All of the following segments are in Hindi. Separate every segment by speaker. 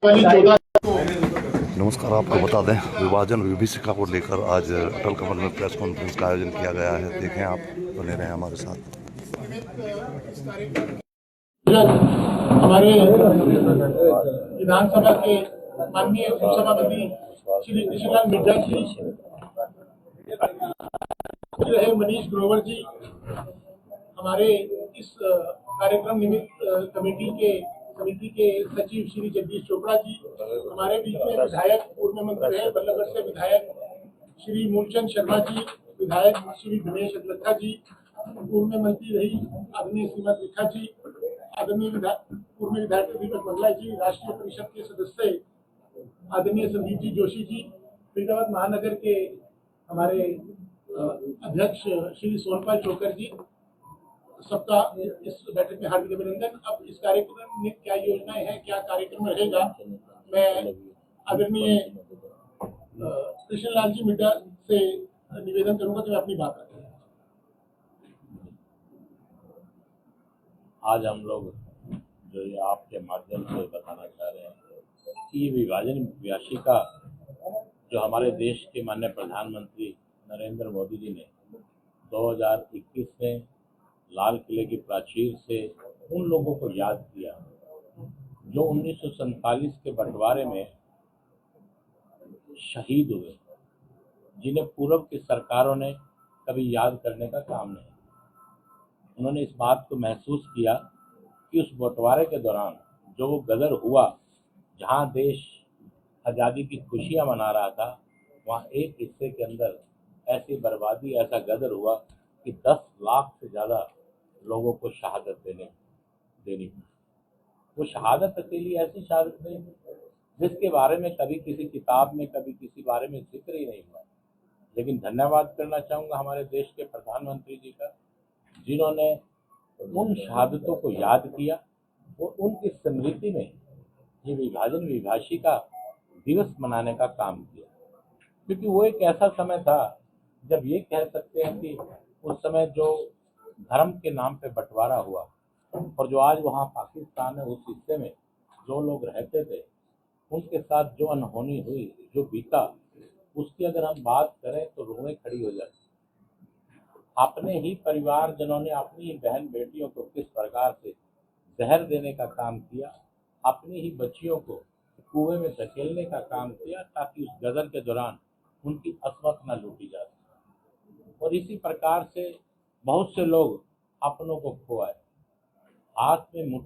Speaker 1: नमस्कार। आपको बता दें, विभाजन विभीषिका को लेकर आज अटल कमल में प्रेस कॉन्फ्रेंस का आयोजन किया गया है। देखें, आप बने रहें हमारे साथ।
Speaker 2: हमारे विधानसभा के माननीय उपसभापति श्री कृष्णलाल मिड्डा जी, रहे मनीष ग्रोवर जी, हमारे इस कार्यक्रम निमित्त समिति के सचिव श्री जगदीश चोपड़ा जी, हमारे बीच में विधायक पूर्व मंत्री रहे बल्लभगढ़ से विधायक श्री मूलचंद शर्मा जी, विधायक श्री दिनेश अग्रथा जी, पूर्व मंत्री रही आदरणीय श्रीमती रेखा जी, आदरणीय पूर्व विधायक दीपक मंगला जी, राष्ट्रीय परिषद के सदस्य आदरणीय संदीप जी जोशी जी, फरीदाबाद महानगर के हमारे अध्यक्ष श्री सोनपाल चोकर जी, सबका इस बैठक में हार्दिक अभिनंदन। अब इस कार्यक्रम में क्या योजनाएं हैं, क्या कार्यक्रम रहेगा, मैं आदरणीय कृष्णलाल जी मिड्डा से निवेदन करूंगा कि अपनी बात रखें।
Speaker 3: आज हम लोग जो ये आपके माध्यम से बताना चाह रहे हैं कि ये विभाजन विभीषिका जो हमारे देश के माननीय प्रधानमंत्री नरेंद्र मोदी जी ने 2021 में लाल किले की प्राचीर से उन लोगों को याद किया जो 1947 के बंटवारे में शहीद हुए, जिन्हें पूर्व की सरकारों ने कभी याद करने का काम नहीं। उन्होंने इस बात को महसूस किया कि उस बंटवारे के दौरान जो वो गदर हुआ, जहां देश आज़ादी की खुशियां मना रहा था, वहां एक हिस्से के अंदर ऐसी बर्बादी, ऐसा गदर हुआ कि 10 लाख से ज़्यादा लोगों को शहादत देनी पड़ी। वो शहादत अकेली ऐसी शहादत नहीं जिसके बारे में कभी किसी किताब में, कभी किसी बारे में जिक्र ही नहीं हुआ। लेकिन धन्यवाद करना चाहूँगा हमारे देश के प्रधानमंत्री जी का, जिन्होंने उन शहादतों को याद किया और उनकी स्मृति में ये विभाजन विभीषिका दिवस मनाने का काम किया। क्योंकि वो एक ऐसा समय था जब ये कह सकते हैं कि उस समय जो धर्म के नाम पे बंटवारा हुआ और जो आज वहाँ पाकिस्तान है, उस हिस्से में जो लोग रहते थे उनके साथ जो अनहोनी हुई, जो बीता, उसकी अगर हम बात करें तो रोने खड़ी हो जाती। अपने ही परिवारजनों ने अपनी ही बहन बेटियों को किस प्रकार से जहर देने का काम किया, अपनी ही बच्चियों को कुएं में धकेलने का काम किया ताकि उस गदर के दौरान उनकी असमत न लूटी जा सके। और इसी प्रकार से बहुत से लोग अपनों को खोए, हाथ में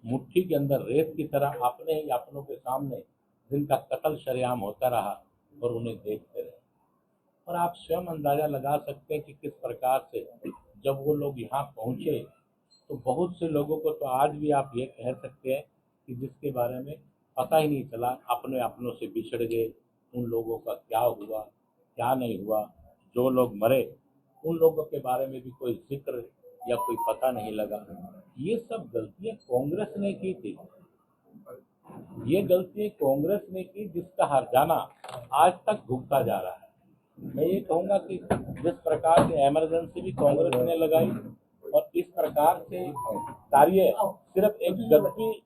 Speaker 3: मुट्ठी के अंदर रेत की तरह अपने ही अपनों के सामने जिनका कत्ल शरेआम होता रहा और उन्हें देखते रहे। और आप स्वयं अंदाजा लगा सकते हैं कि किस प्रकार से जब वो लोग यहाँ पहुँचे तो बहुत से लोगों को तो आज भी आप ये कह सकते हैं कि जिसके बारे में पता ही नहीं चला, अपने अपनों से बिछड़ गए, उन लोगों का क्या हुआ क्या नहीं हुआ, जो लोग मरे उन लोगों के बारे में भी कोई जिक्र या कोई पता नहीं लगा। ये सब गलतियाँ कांग्रेस ने की थी, ये गलती कांग्रेस ने की जिसका हर्जाना आज तक भुगता जा रहा है। मैं ये कहूँगा कि जिस प्रकार से इमरजेंसी भी कांग्रेस ने लगाई और इस प्रकार से कार्य सिर्फ एक गद्दी,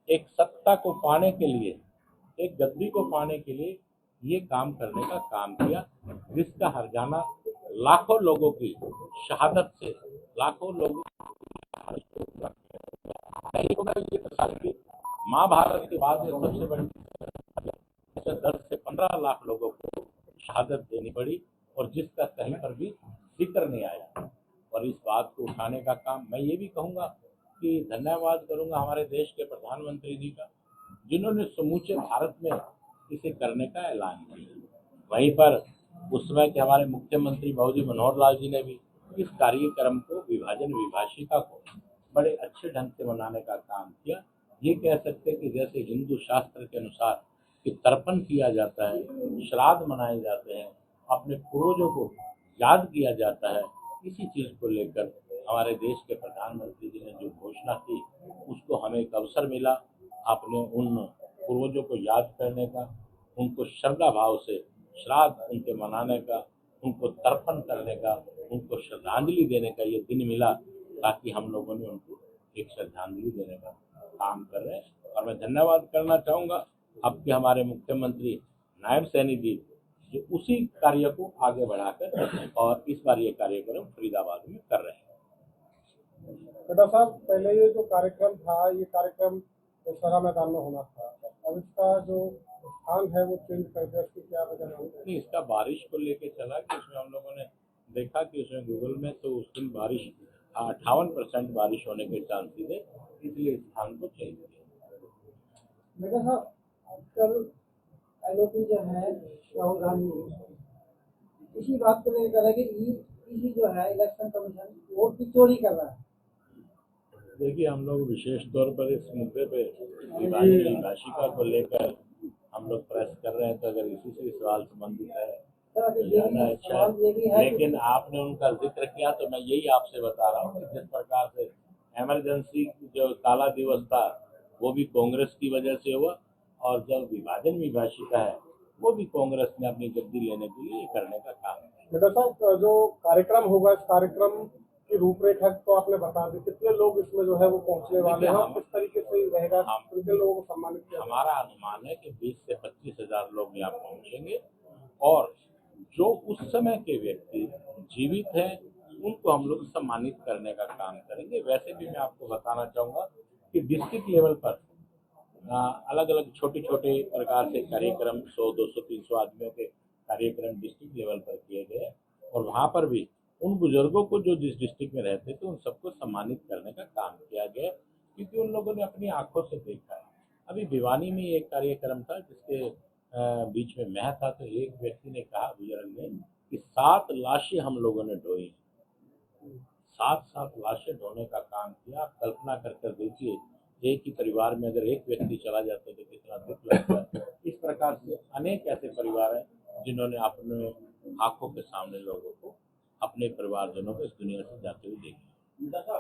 Speaker 3: एक सत्ता को पाने के लिए, एक गद्दी को पाने के लिए ये काम करने का काम किया, जिसका हर्जाना लाखों लोगों की शहादत से, लाखों लोगों की महाभारत के बाद में सबसे बड़ी 10 से 15 लाख लोगों को शहादत देनी पड़ी और जिसका कहीं पर भी जिक्र नहीं आया। और इस बात को उठाने का काम मैं ये भी कहूँगा कि धन्यवाद करूँगा हमारे देश के प्रधानमंत्री जी का, जिन्होंने समूचे भारत में इसे करने का ऐलान किया। वहीं पर उस समय के हमारे मुख्यमंत्री भाऊजी मनोहर लाल जी ने भी इस कार्यक्रम को, विभाजन विभीषिका को बड़े अच्छे ढंग से मनाने का काम किया। ये कह सकते हैं कि जैसे हिंदू शास्त्र के अनुसार कि तर्पण किया जाता है, श्राद्ध मनाए जाते हैं, अपने पूर्वजों को याद किया जाता है, इसी चीज़ को लेकर हमारे देश के प्रधानमंत्री जी ने जो घोषणा की उसको हमें एक अवसर मिला अपने उन पूर्वजों को याद करने का, उनको श्रद्धा भाव से श्राद्ध उनके मनाने का, उनको तर्पण करने का, उनको श्रद्धांजलि देने का ये दिन मिला ताकि हम लोगों ने उनको एक श्रद्धांजलि देने का काम कर रहे हैं। और मैं धन्यवाद करना चाहूँगा आपके हमारे मुख्यमंत्री नायब सैनी जी, जो उसी कार्य को आगे बढ़ाकर और इस बार ये कार्यक्रम फरीदाबाद में कर रहे हैं।
Speaker 4: बेटा साहब, पहले ये जो कार्यक्रम था, ये कार्यक्रम दशहरा मैदान में होना था, अब इसका जो स्थान है वो चेंज कर दिया, इसकी क्या वजह है?
Speaker 3: नहीं, इसका बारिश को लेके चला कि उसमें हम लोगों ने देखा कि उसमें गूगल में तो उस दिन बारिश 58% बारिश होने के चांसेस है, इसलिए इस स्थान को चेंज किया।
Speaker 4: बेटा साहब, आजकल एलओपी जो है राहुल गांधी इसी बात को लेकर है कि इसी जो है इलेक्शन कमीशन वोट की चोरी कर रहा है।
Speaker 3: देखिए, हम लोग विशेष तौर पर इस मुद्दे पे विभाजन भाषिका को लेकर हम लोग प्रेस कर रहे हैं, तो अगर इसी से सवाल संबंधित है तो ज़्यादा अच्छा है। लेकिन आपने उनका जिक्र किया तो मैं यही आपसे बता रहा हूँ कि जिस प्रकार से इमरजेंसी जो काला दिवस था वो भी कांग्रेस की वजह से हुआ, और जब विभाजन विभाषिका है वो भी कांग्रेस ने अपनी गद्दी लेने के लिए करने का काम किया।
Speaker 4: बेटा साहब, जो कार्यक्रम होगा, इस कार्यक्रम की रूपरेखा तो आपने बता दी, कितने लोग इसमें जो है वो पहुंचने वाले हैं और किस तरीके से रहेगा, कितने लोगों को सम्मानित किया?
Speaker 3: हमारा अनुमान है कि 20 से 25 हजार लोग यहाँ पहुंचेंगे, और जो उस समय के व्यक्ति जीवित हैं उनको हम लोग सम्मानित करने का काम करेंगे। वैसे भी मैं आपको बताना चाहूँगा कि डिस्ट्रिक्ट लेवल पर अलग अलग छोटे छोटे प्रकार से कार्यक्रम 100, 200, 300 आदमियों के कार्यक्रम डिस्ट्रिक्ट लेवल पर किए गए, और वहाँ पर भी उन बुजुर्गों को जो जिस डिस्ट्रिक्ट में रहते थे उन सबको सम्मानित करने का काम किया गया, क्योंकि उन लोगों ने अपनी आंखों से देखा है। अभी भिवानी में एक कार्यक्रम था जिसके बीच में मैं था, तो एक व्यक्ति ने कहा, बुजुर्ग ने, कि 7 लाशें हम लोगों ने ढोई, 7 लाशें ढोने का काम किया। आप कल्पना कर देखिए, एक ही परिवार में अगर एक व्यक्ति चला जाता है तो कितना दुख लगता है। इस प्रकार से अनेक ऐसे परिवार हैं जिन्होंने अपने आंखों के सामने लोगों को, अपने परिवारजनों को इस दुनिया से जाते हुए देखा।